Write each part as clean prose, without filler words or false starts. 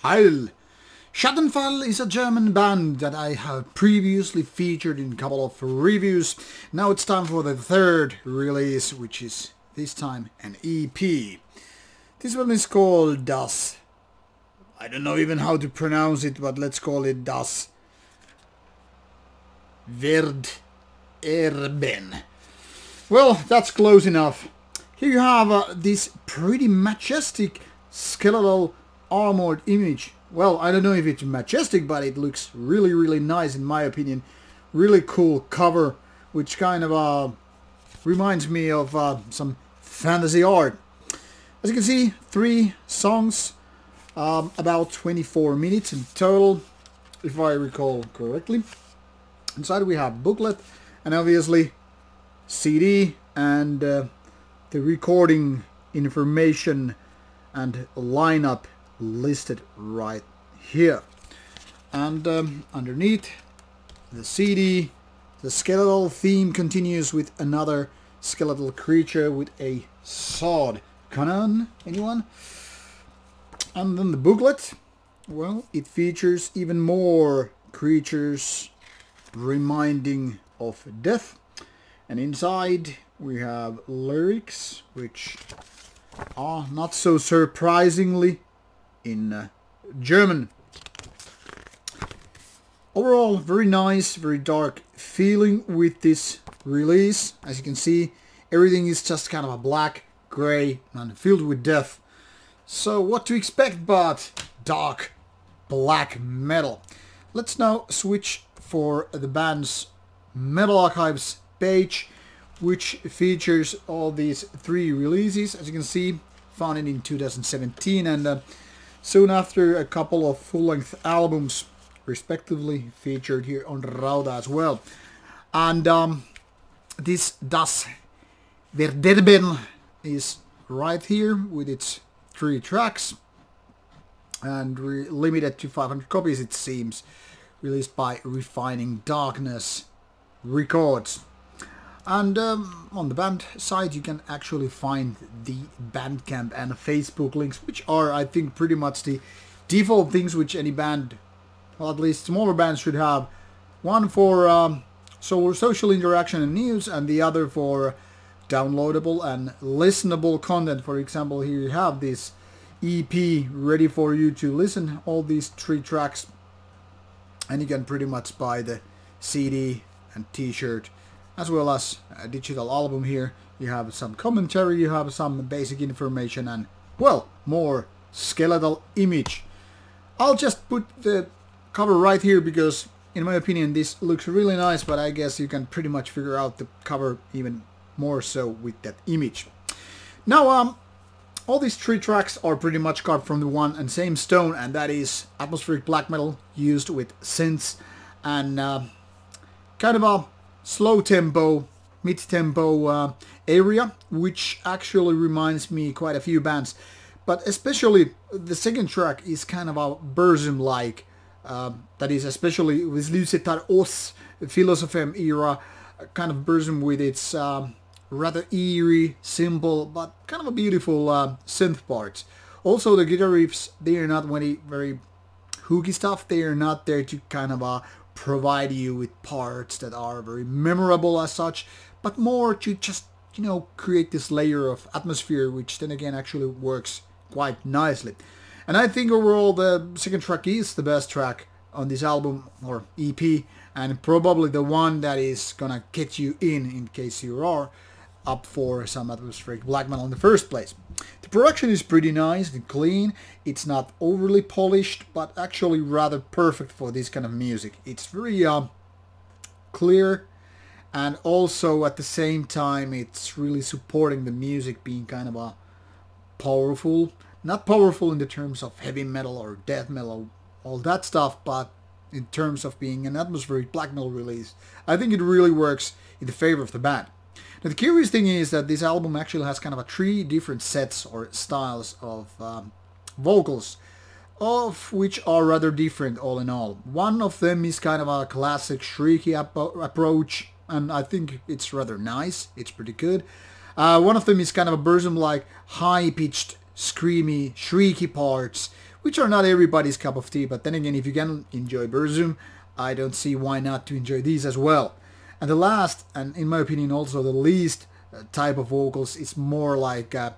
Heil! Schattenfall is a German band that I have previously featured in a couple of reviews. Now it's time for the third release, which is this time an EP. This one is called Das. I don't know even how to pronounce it, but let's call it Das Verderben. Well, that's close enough. Here you have this pretty majestic skeletal armored image. Well, I don't know if it's majestic, but it looks really nice in my opinion. Really cool cover, which kind of reminds me of some fantasy art. As you can see, 3 songs, about 24 minutes in total, if I recall correctly. Inside we have booklet and obviously CD and the recording information and lineup listed right here. And underneath the CD, the skeletal theme continues with another skeletal creature with a sword. Conan, anyone? And then the booklet, well, it features even more creatures reminding of death. And inside we have lyrics, which are not so surprisingly in German. Overall, very nice, very dark feeling with this release. As you can see, everything is just kind of a black, grey, and filled with death. So what to expect but dark black metal. Let's now switch for the band's Metal Archives page, which features all these 3 releases. As you can see, founded in 2017, and soon after a couple of full-length albums respectively featured here on Rauta as well. And this Das Verderben is right here with its 3 tracks and limited to 500 copies, it seems, released by Refining Darkness Records. And on the band side you can actually find the Bandcamp and Facebook links, which are, I think, pretty much the default things which any band, well, at least smaller bands, should have. One for social interaction and news, and the other for downloadable and listenable content. For example, here you have this EP ready for you to listen, all these 3 tracks, and you can pretty much buy the CD and t-shirt as well as a digital album. Here you have some commentary, you have some basic information, and, well, more skeletal image. I'll just put the cover right here because in my opinion this looks really nice, but I guess you can pretty much figure out the cover even more so with that image. Now all these 3 tracks are pretty much carved from the one and same stone, and that is atmospheric black metal used with synths and kind of a slow tempo, mid-tempo area, which actually reminds me quite a few bands. But especially the second track is kind of a Burzum-like, that is especially with Lysetar Os Philosophem era, kind of Burzum with its rather eerie, simple, but kind of a beautiful synth parts. Also the guitar riffs, they are not very hooky stuff, they are not there to kind of provide you with parts that are very memorable as such, but more to just, you know, create this layer of atmosphere, which then again actually works quite nicely. And I think overall the second track is the best track on this album or EP, and probably the one that is gonna get you in case you are up for some atmospheric black metal in the first place. The production is pretty nice and clean. It's not overly polished, but actually rather perfect for this kind of music. It's very clear, and also at the same time it's really supporting the music being kind of powerful. Not powerful in the terms of heavy metal or death metal, all that stuff, but in terms of being an atmospheric black metal release, I think it really works in the favor of the band. Now the curious thing is that this album actually has kind of 3 different sets or styles of vocals, of which are rather different all in all. One of them is kind of a classic shrieky approach, and I think it's rather nice, it's pretty good. One of them is kind of a Burzum-like high-pitched, screamy, shrieky parts, which are not everybody's cup of tea, but then again, if you can enjoy Burzum, I don't see why not to enjoy these as well. And the last, and in my opinion also the least type of vocals, is more like a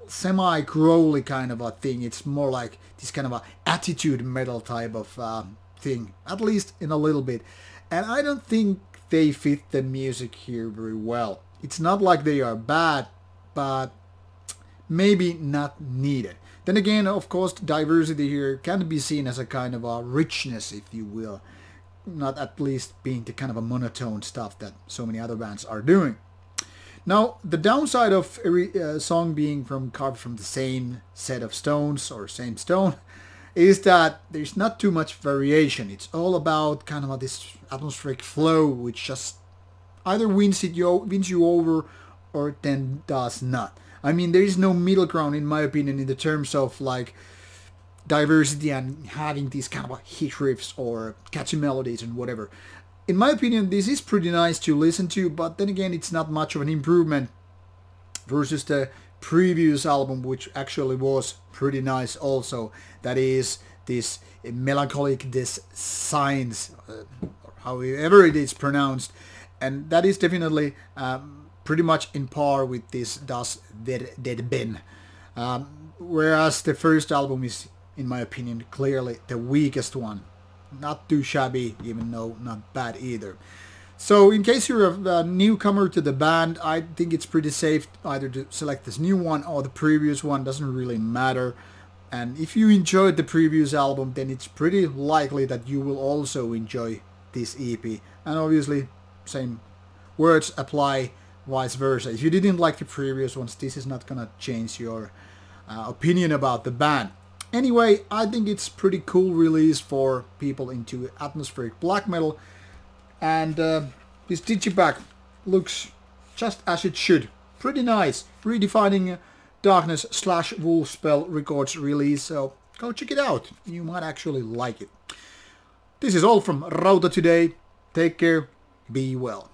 semi-growly kind of a thing. It's more like this kind of a attitude metal type of thing, at least in a little bit. And I don't think they fit the music here very well. It's not like they are bad, but maybe not needed. Then again, of course, diversity here can be seen as a kind of a richness, if you will. Not at least being the kind of a monotone stuff that so many other bands are doing. Now, the downside of every song being carved from the same set of stones or same stone is that there's not too much variation. It's all about kind of this atmospheric flow, which just either wins you over or then does not. I mean, there is no middle ground, in my opinion, in the terms of like diversity and having these kind of hit riffs or catchy melodies and whatever. In my opinion, this is pretty nice to listen to, but then again, it's not much of an improvement versus the previous album, which actually was pretty nice also. That is this melancholic, this Signs, however it is pronounced, and that is definitely pretty much in par with this Das Verderben. Whereas the first album is, in my opinion, clearly the weakest one. Not too shabby, even though not bad either. So in case you're a newcomer to the band, I think it's pretty safe either to select this new one or the previous one. Doesn't really matter. And if you enjoyed the previous album, then it's pretty likely that you will also enjoy this EP. And obviously, same words apply vice versa. If you didn't like the previous ones, this is not gonna change your opinion about the band. Anyway, I think it's pretty cool release for people into atmospheric black metal, and this digipack looks just as it should. Pretty nice. Redefining Darkness / Wolfspell Records release, so go check it out. You might actually like it. This is all from Rauta today. Take care. Be well.